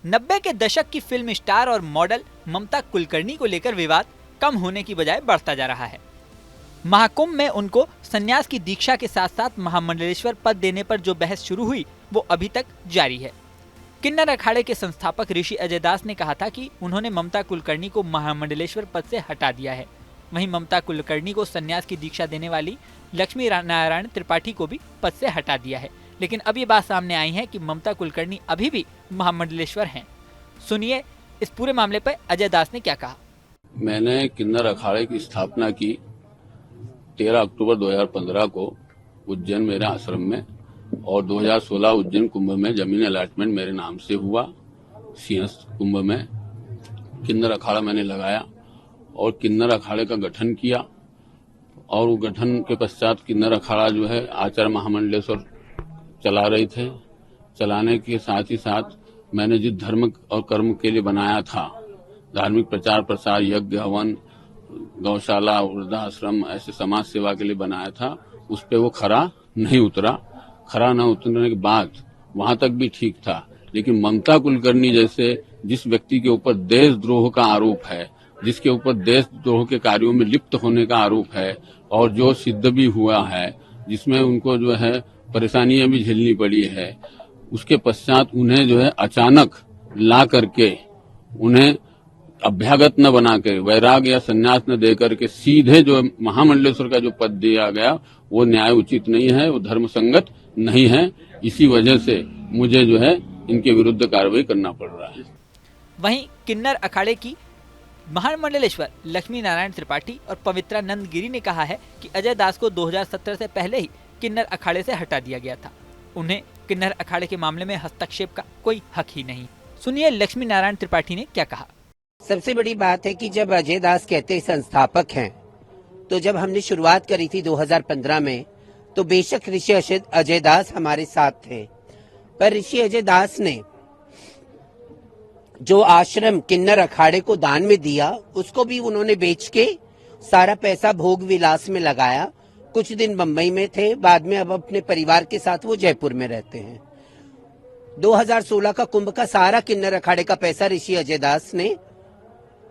90 के दशक की फिल्म स्टार और मॉडल ममता कुलकर्णी को लेकर विवाद कम होने की बजाय बढ़ता जा रहा है। महाकुंभ में उनको संन्यास की दीक्षा के साथ साथ महामंडलेश्वर पद देने पर जो बहस शुरू हुई वो अभी तक जारी है। किन्नर अखाड़े के संस्थापक ऋषि अजय दास ने कहा था कि उन्होंने ममता कुलकर्णी को महामंडलेश्वर पद से हटा दिया है। वहीं ममता कुलकर्णी को संन्यास की दीक्षा देने वाली लक्ष्मी नारायण त्रिपाठी को भी पद से हटा दिया है। लेकिन अब ये बात सामने आई है कि ममता कुलकर्णी अभी भी महामंडलेश्वर हैं। सुनिए इस पूरे मामले पर अजय दास ने क्या कहा। मैंने किन्नर अखाड़े की स्थापना की 13 अक्टूबर 2015 को उज्जैन मेरे आश्रम में, और 2016 उज्जैन कुंभ में जमीन अलॉटमेंट मेरे नाम से हुआ। सिंहस्थ कुंभ में किन्नर अखाड़ा मैंने लगाया और किन्नर अखाड़े का गठन किया, और वो गठन के पश्चात किन्नर अखाड़ा जो है आचार्य महामंडलेश्वर चला रहे थे। चलाने के साथ ही साथ मैंने जिस धर्म और कर्म के लिए बनाया था, धार्मिक प्रचार प्रसार, यज्ञ हवन, गौशाला, वृद्धाश्रम, ऐसे समाज सेवा के लिए बनाया था, उस पे वो खरा नहीं उतरा। खरा न उतरने के बाद वहां तक भी ठीक था, लेकिन ममता कुलकर्णी जैसे जिस व्यक्ति के ऊपर देशद्रोह का आरोप है, जिसके ऊपर देशद्रोह के कार्यों में लिप्त होने का आरोप है, और जो सिद्ध भी हुआ है, जिसमें उनको जो है परेशानियां भी झेलनी पड़ी है, उसके पश्चात उन्हें जो है अचानक ला करके उन्हें अभ्यागत न बना के, वैराग या संन्यास न दे करके सीधे जो महामंडलेश्वर का जो पद दिया गया वो न्याय उचित नहीं है, वो धर्म संगत नहीं है। इसी वजह से मुझे जो है इनके विरुद्ध कार्रवाई करना पड़ रहा है। वहीं किन्नर अखाड़े की महामंडलेश्वर लक्ष्मी नारायण त्रिपाठी और पवित्रानंद गिरी ने कहा है कि अजय दास को 2017 से पहले ही किन्नर अखाड़े से हटा दिया गया था। उन्हें किन्नर अखाड़े के मामले में हस्तक्षेप का कोई हक ही नहीं। सुनिए लक्ष्मी नारायण त्रिपाठी ने क्या कहा। सबसे बड़ी बात है कि जब अजय दास कहते संस्थापक हैं, तो जब हमने शुरुआत करी थी 2015 में, तो बेशक ऋषि अजय दास हमारे साथ थे, पर ऋषि अजय दास ने जो आश्रम किन्नर अखाड़े को दान में दिया, उसको भी उन्होंने बेच के सारा पैसा भोग विलास में लगाया। कुछ दिन बंबई में थे, बाद में अब अपने परिवार के साथ वो जयपुर में रहते हैं। 2016 का कुंभ का सारा किन्नर अखाड़े का पैसा ऋषि अजय दास ने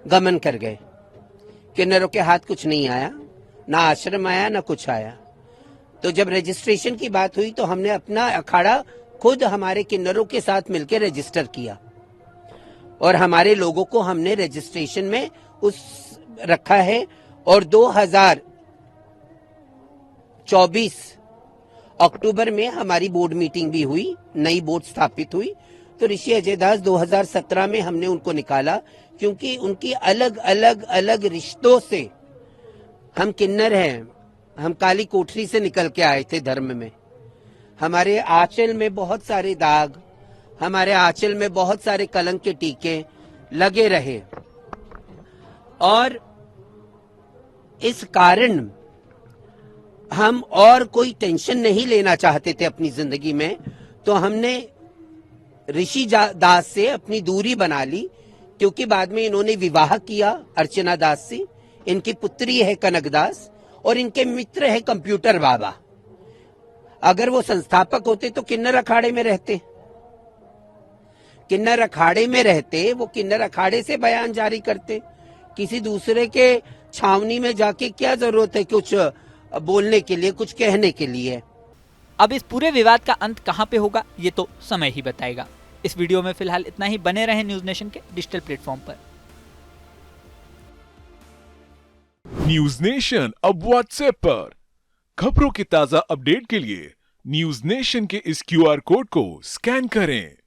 गमन कर गए। किन्नरों के हाथ कुछ नहीं आया, ना आश्रम आया, ना कुछ आया। तो जब रजिस्ट्रेशन की बात हुई तो हमने अपना अखाड़ा खुद हमारे किन्नरों के साथ मिलकर रजिस्टर किया, और हमारे लोगों को हमने रजिस्ट्रेशन में उस रखा है। और 2024 अक्टूबर में हमारी बोर्ड मीटिंग भी हुई, नई बोर्ड स्थापित हुई। तो ऋषि अजय दास 2017 में हमने उनको निकाला, क्योंकि उनकी अलग रिश्तों से, हम किन्नर हैं, हम काली कोठरी से निकल के आए थे धर्म में। हमारे आंचल में बहुत सारे दाग, हमारे आंचल में बहुत सारे कलंक के टीके लगे रहे, और इस कारण हम और कोई टेंशन नहीं लेना चाहते थे अपनी जिंदगी में। तो हमने ऋषि दास से अपनी दूरी बना ली, क्योंकि बाद में इन्होंने विवाह किया अर्चना दास से। इनकी पुत्री है कनक दास, और इनके मित्र है कंप्यूटर बाबा। अगर वो संस्थापक होते तो किन्नर अखाड़े में रहते, किन्नर अखाड़े में रहते, वो किन्नर अखाड़े से बयान जारी करते। किसी दूसरे के छावनी में जाके क्या जरूरत है कुछ बोलने के लिए, कुछ कहने के लिए। अब इस पूरे विवाद का अंत कहां पे होगा ये तो समय ही बताएगा। इस वीडियो में फिलहाल इतना ही। बने रहें न्यूज नेशन के डिजिटल प्लेटफॉर्म पर। न्यूज नेशन अब व्हाट्सएप पर। खबरों की ताजा अपडेट के लिए न्यूज नेशन के इस QR कोड को स्कैन करें।